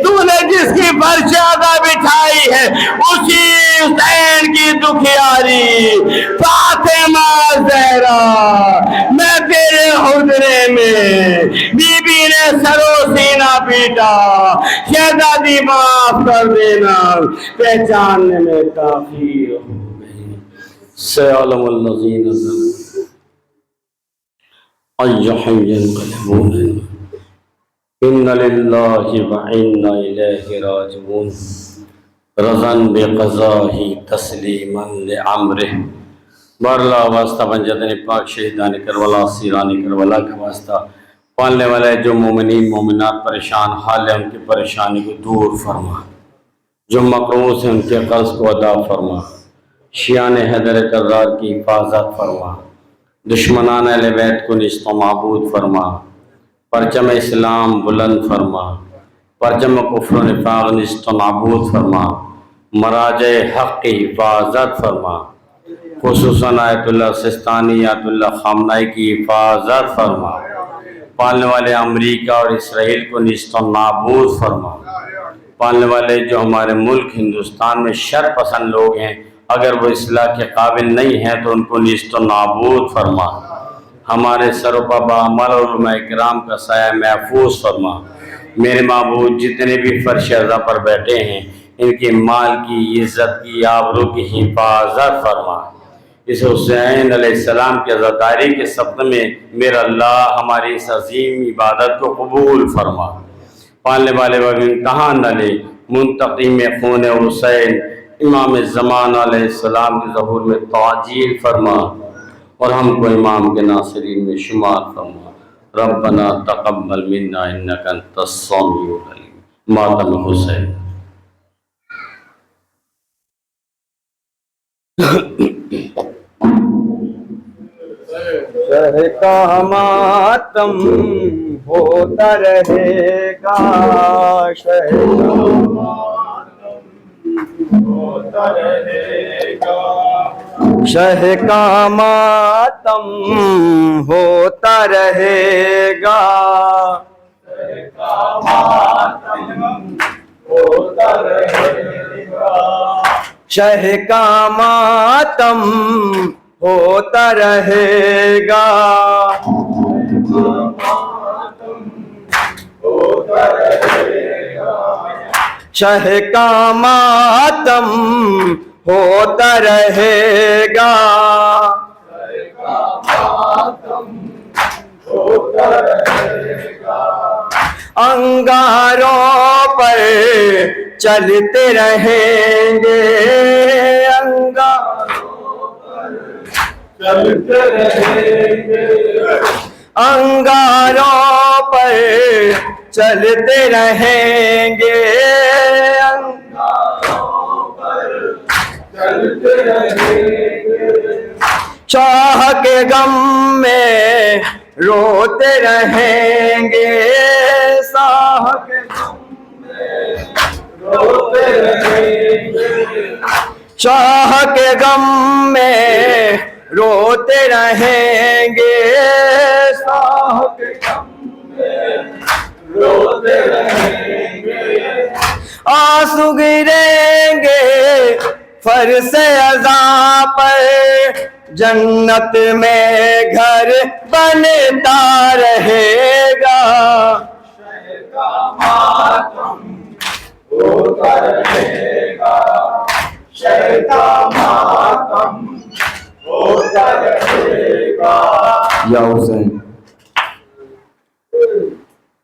تو نے جس کی فرش ادا بچھائی ہے اسی حسین کی دکھیاری فاطمہ زہرا، میں تیرے حجرے میں، بی بی نے سرو سینہ پیٹا، شہزادی معاف کر دینا، پہچاننے میں تاخیر ہو گئی، سیعلم الذین ظلموا أي حي ينقلبون إن لله وإنا إليه راجعون رضا بقضائه تسلیما لعمره۔ بارلا واسطہ بنجدن پاک شہیدان کربلا اسیران کربلا کا واسطہ، پالنے والے جو مومنین مومنات پریشان حال ہے ان کی پریشانی کو دور فرما، جو مقروض ہیں ان کے قرض کو ادا فرما، شیعان حیدر کرار کی حفاظت فرما، دشمنان اہل بیت کو نیست و معبود فرما، پرچم اسلام بلند فرما، پرچم کفر و نفاق نیست و معبود فرما، مراجع حق کی حفاظت فرما، خصوصاً آیت اللہ سستانی آیت اللہ خامنائی کی حفاظت فرما، پالنے والے امریکہ اور اسرائیل کو نیست و نابود فرما، پالنے والے جو ہمارے ملک ہندوستان میں شر پسند لوگ ہیں اگر وہ اصلاح کے قابل نہیں ہیں تو ان کو نیست و نابود فرما، ہمارے سر و بعمل علماء کرام کا سایہ محفوظ فرما، میرے معبود جتنے بھی فرش عزا پر بیٹھے ہیں ان کے مال کی، عزت کی، آبرو کی حفاظت فرما، اس حسین علیہ السلام کی عزاداری کے سبب میں میرا اللہ ہماری اس عظیم عبادت کو قبول فرما، پالنے والے وقت امتحان نہ لے، منتقم خون حسین امام زمان علیہ السلام کے ظہور میں تعجیل فرما اور ہم کو امام کے ناصرین میں شمار فرما۔ ربنا تقبل منا انک انت السمیع العلیم۔ ماتم حسین۔ شہ کا ماتم ہوتا رہے گا، شہ کا ماتم ہوتا رہے گا، شہ کا ماتم ہوتا رہے گا، شہ کا ماتم ہوتا رہے گا، شہ کا ماتم ہوتا رہے گا، انگاروں پر چلتے رہیں گے، انگاروں پر چلتے رہیں گے، چاہ کے غم میں روتے رہیں گے، ساہ کے غم میں روتے رہیں گے، چاہ کے غم میں روتے رہیں گے، ساہ کے غم میں روتے رہیں گے، آنسو گریں گے فرش عزا پر، جنت میں گھر بنتا رہے گا، شہ کا ماتم ہوتا رہے گا، شہ کا ماتم ہوتا رہے گا، یا حسین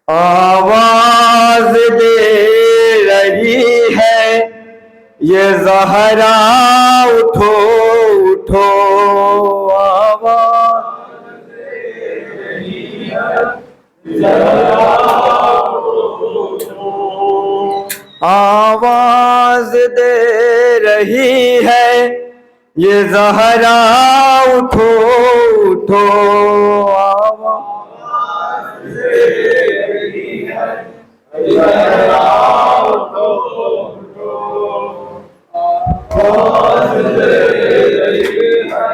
آواز دے رہی ہے یہ زہرا اٹھو اٹھو، آواز دے رہی ہے آواز دے رہی ہے یہ زہرا اٹھو اٹھو، آواز دے رہی ہے زہرا اٹھو اٹھو، آواز دے رہی ہے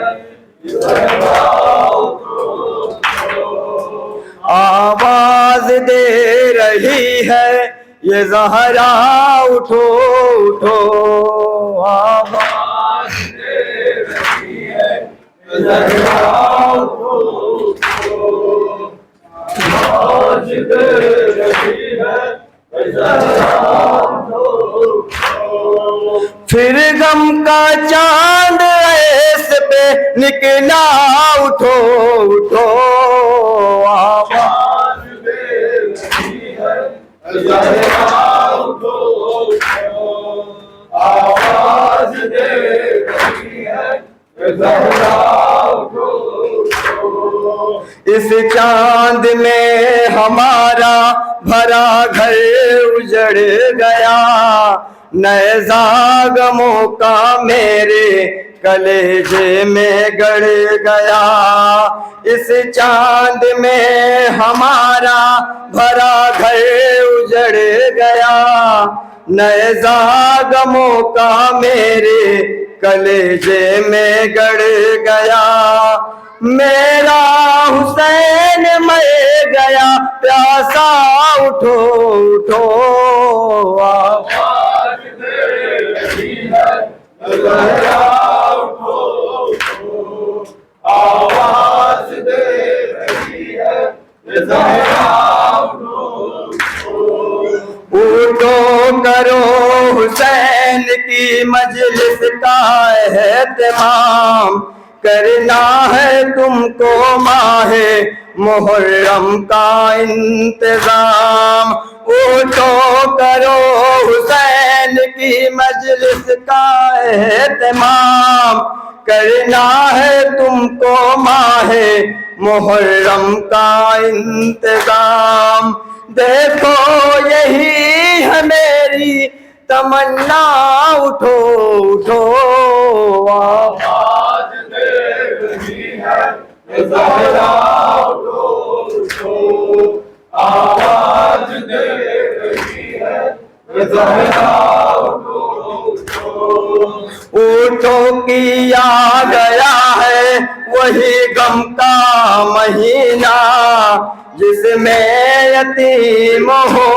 زہرا اٹھو اٹھو، آواز دے رہی ہے یہ زہرا اٹھو اٹھو، آواز دے رہی ہے یہ زہرا اٹھو اٹھو، آواز دے رہی ہے یہ زہرا اٹھو اٹھو، پھر غم کا چاند ایس پہ نکلا اٹھو اٹھو، آواز دے رہی ہے زہرا اٹھو اٹھو، آواز دے رہی ہے زہرا اٹھو اٹھو، اس چاند میں ہمارا بھرا گھر اجڑ گیا، نیزہ غموں کا میرے کلیجے میں گڑ گیا، اس چاند میں ہمارا بھرا گھر اجڑ گیا، نیزہ غموں کا میرے کلیجے میں گڑ گیا، میرا حسین مر گیا پیاسا اٹھو اٹھو، آواز دے رہی ہے زہرا اٹھو اٹھو، آواز دے رہی ہے زہرا اٹھو اٹھو، اٹھو کرو حسین کی مجلس کا اہتمام، کرنا ہے تم کو ماہ محرم کا انتظام، اٹھو کرو حسین کی مجلس کا اہتمام، کرنا ہے تم کو ماہ محرم کا انتظام، دیکھو یہی ہے میری تمنا اٹھو اٹھو، آواز دے رہی ہے زہرا اٹھو اٹھو، آواز دے رہی ہے زہرا اٹھو اٹھو، اٹھو کیا گیا جس میں یتیم ہو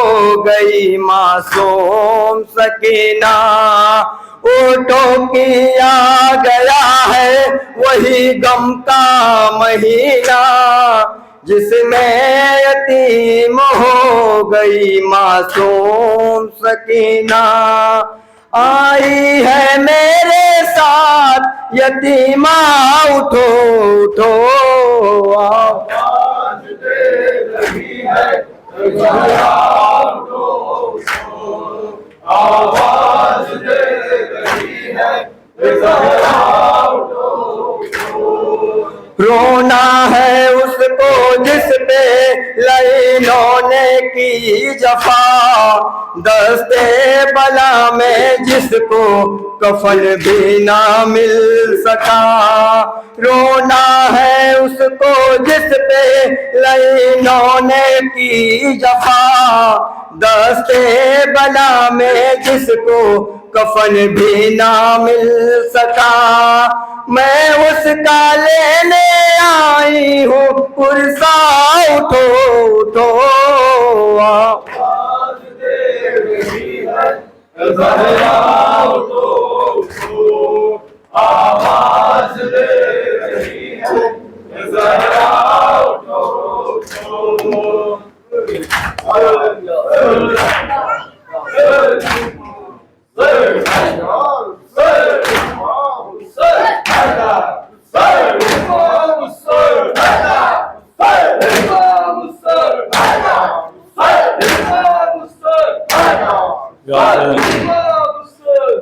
گئی معصوم سکینہ، اونٹوں کیا گیا ہے وہی غم کا مہینہ، جس میں یتیم ہو گئی معصوم سکینہ، آئی ہے میرے ساتھ یتیمہ اٹھو اٹھو، آواز دے رہی ہے زہرا اٹھو اٹھو، آواز دے رہی ہے زہرا اٹھو اٹھو، رونا ہے اس کو جس پہ لعینوں نے کی جفا، دستے بلا میں جس کو کفن بھی نہ مل سکا، رونا ہے اس کو جس پہ لعینوں نے کی جفا، دستے بلا میں جس کو کفن بھی نہ مل سکا، میں اس کا لینے آئی ہوں پرسا اٹھو اٹھو، آواز دے رہی ہے زہرا اٹھو اٹھو، آواز دے رہی ہے زہرا اٹھو اٹھو،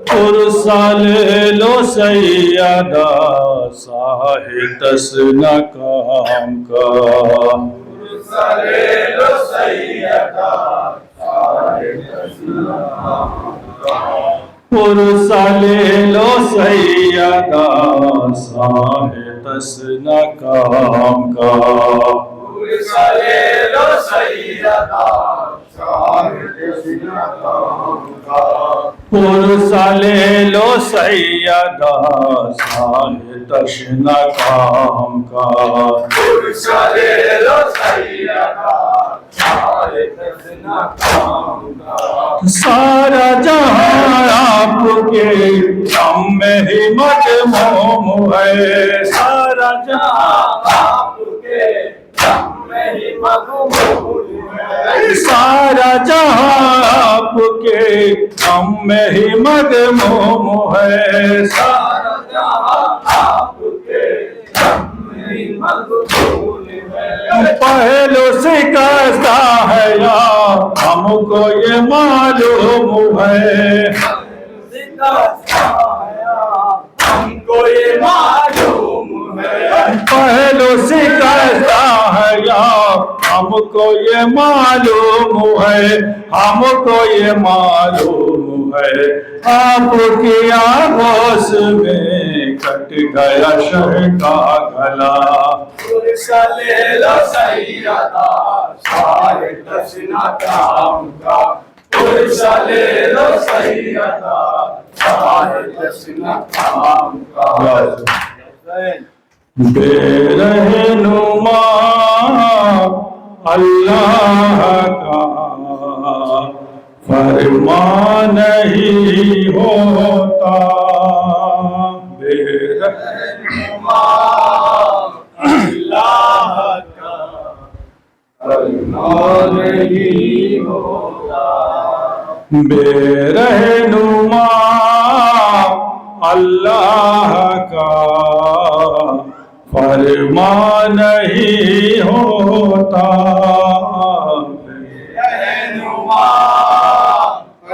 پرسا لے لو سیدہ ساہ تسنا کام کا، پرسا لے لو سیدہ ساہ تسنا کام کا، پرسا لے لو سیدہ ساہ تسنا کام کا، پرسا لے لو سیدہ ساہ تسنا کام کا، پرسا لے لو سیدہ ساہ تشنا کام کا، پرسا لے لو سیدہ ساہ تسنا کام کا، سارا جہاں آپ کے غم میں ہی مجموم ہے، سارا جہاں آپ کے غم میں ہی مغموم ہے، سارا جہاں آپ کے غم میں ہی مغموم ہے، سارا جہاں آپ کے غم میں ہی مغموم ہے، پہلو شکستہ ہے یا ہم کو یہ معلوم ہے، ہم کو یہ معلوم ہے، پہلو شکستہ ہے یا ہم کو یہ معلوم ہے، ہم کو یہ معلوم ہے، آپ کی آغوش میں کٹ گیا شہ کا گلا، پرسا لے لو سیدہ ساہ تسنا کام کا، پرسا لے لو سیدہ ساہ تسنا کام کا، بے رہنما اللہ کا فرمان نہیں ہوتا، بے رہنما اللہ کا فرمان نہیں ہوتا، بے رہنما اللہ کا فرمان نہیں ہوتا، رہنما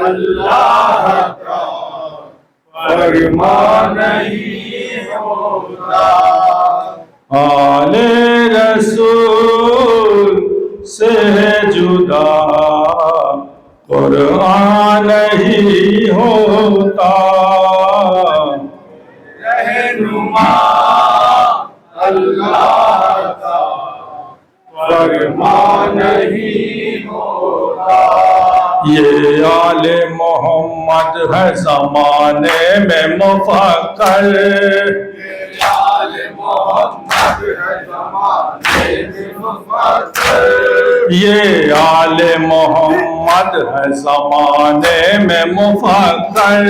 اللہ کا فرمان نہیں ہوتا، آل رسول سے جدا قرآن نہیں ہوتا، رہنما اللہ کا فرمان نہیں ہوتا، یہ آل محمد ہے زمانے میں مفکر، آل محمد ہے زمانے میں یہ آل محمد ہے زمانے میں مفخر،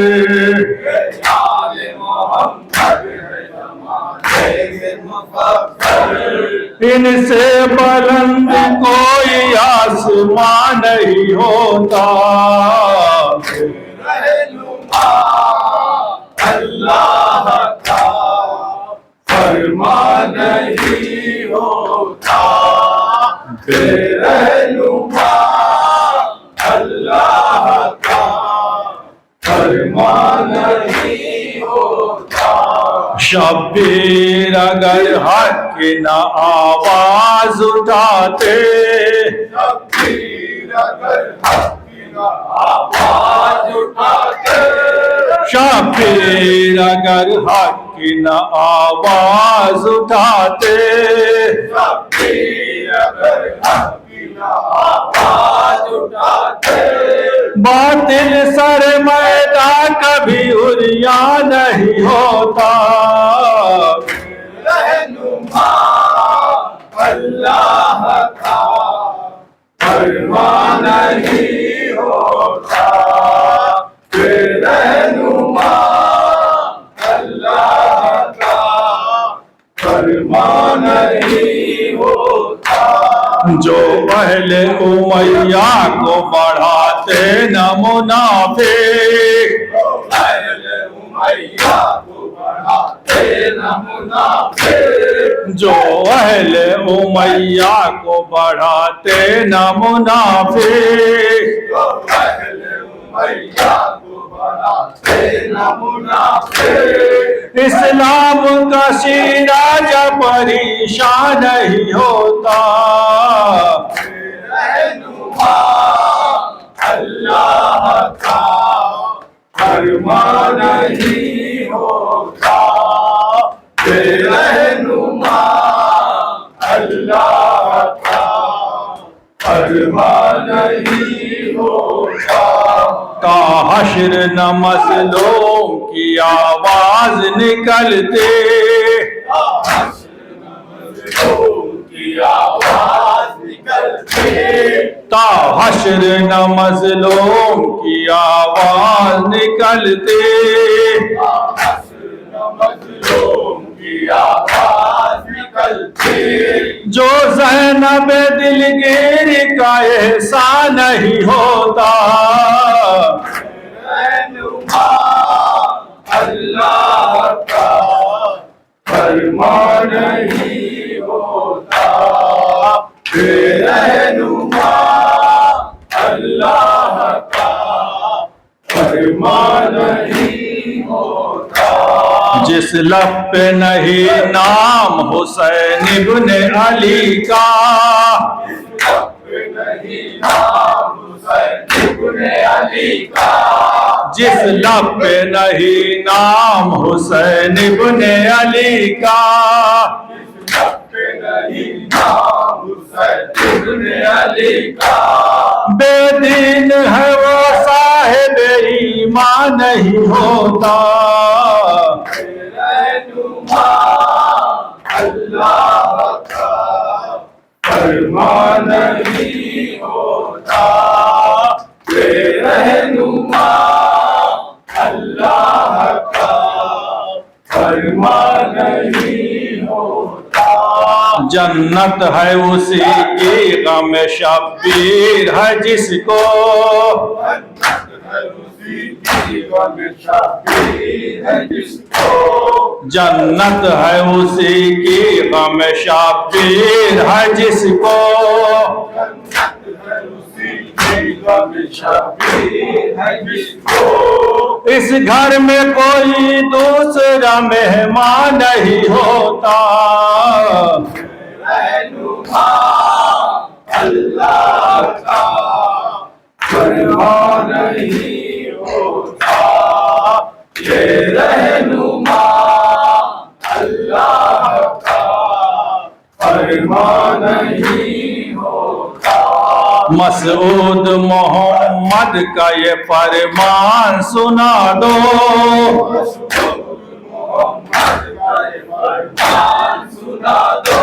ان سے بلند کوئی آسمان نہیں ہوتا، اللہ کا فرمان نہیں ہوتا، بے رہنما اللہ کا فرمان نہیں ہوتا۔ شبیر اگر حق کی نہ آواز اٹھاتے، شبیر اگر حق کی نہ آواز اٹھاتے، شبیر اگر حق کی نہ آواز اٹھاتے، شبیر اگر حق کی نہ آواز اٹھاتے، باطل سر میدان کبھی عریا نہیں ہوتا، رہنما اللہ کا فرمان نہیں ہوتا، بے رہنما اللہ کا فرمان نہیں ہوتا۔ جو اہل امیہ کو بڑھاتے نہ منافق، اہل امیہ کو بڑھاتے نہ منافق، جو اہل امیہ کو بڑھاتے نہ منافق، اہل امیہ کو بڑھاتے نہ منافق، اسلام کا شیراج پریشان نہیں ہوتا، رہنما اللہ کا فرمان نہیں ہوتا، بے رہنما اللہ کا فرمان نہیں ہوتا۔ تا حشر نہ مظلوم کی آواز نکلتے، کی آواز نکلتی، تا حشر نہ مظلوم کی آواز نکلتے، مظلوم کی آواز نکلتی، جو زینب دلگیر کا احسان نہیں ہوتا، رہنما اللہ کا فرمان نہیں ہوتا، بے رہنما اللہ کا فرمان نہیں ہوتا۔ جس لب پہ نہیں نام حسین ابن علی کا، نہیں نام حسین ابن علی کا، جس لب پہ نہیں نام حسین ابن علی کا، نہیں نام حسین ابن علی کا، بے دین ہے وہ صاحب ایمان نہیں ہوتا، رہنما اللہ کا فرمان نہیں ہوتا، بے رہنما اللہ کا فرمان نہیں ہوتا۔ جنت ہے اسی کی غم شبیر ہے جس کو، جنت ہے اسی کی غم شبیر ہے جس کو، اس گھر میں کوئی دوسرا مہمان نہیں ہوتا، رہنما اللہ کا فرمان نہیں ہوتا، یہ رہنما اللہ کا فرمان نہیں ہوتا۔ مسعود محمد کا یہ فرمان سنا دو، محمد کا یہ فرمان سنا دو،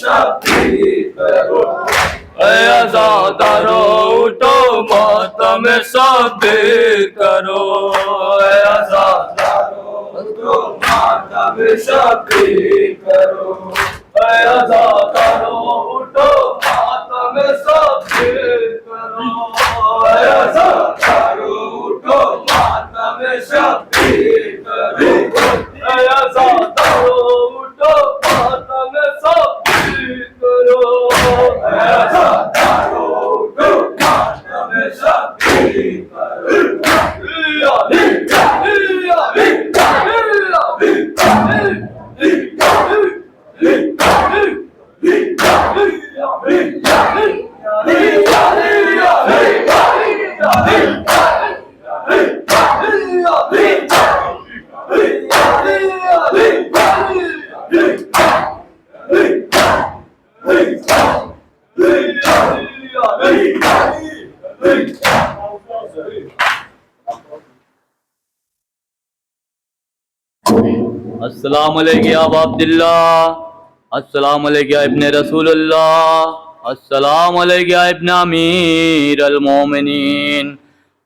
شبیر کرو اے عزادارو اٹھو ماتم شبیر کرو اے عزادارو اٹھو ماتم شبیر کرو اے عزادارو اٹھو ماتم شبیر کرو اے عزادارو اٹھو ماتم شبیر کرو اے عزادارو اٹھو ماتم شبیر کرو اے عزادارو اٹھو ماتم شبیر کرو السلام علیکم یا ابا عبداللہ، السلام علیکم یا ابن رسول اللہ، السلام علیکم یا ابن امیر المومنین،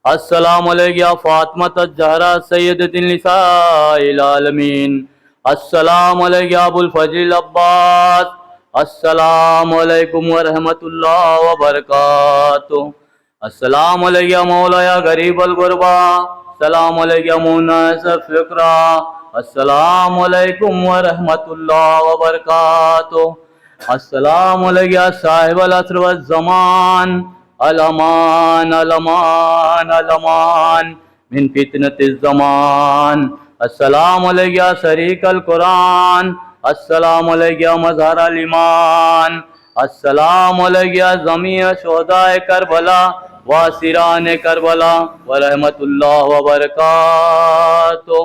السلام علیکم یا فاطمہ الزہرا سیدۃ النساء العالمین، السلام علیکم یا ابو الفضل العباس، السلام علیکم ورحمۃ اللہ وبرکاتہ، السلام علیکم یا مولا یا غریب الغربا، السلام علیکم یا مناس فقرا، السلام علیکم ورحمۃ اللہ وبرکاتہ، السلام علیکم یا صاحب العصر والزمان، الامان الامان الامان من فتنة الزمان، السلام علیکم یا شریک القرآن، السلام علیکم یا مظہر الایمان، السلام علیکم یا جمیع شہداء کربلا واسران کربلا ورحمۃ اللہ وبرکاتہ۔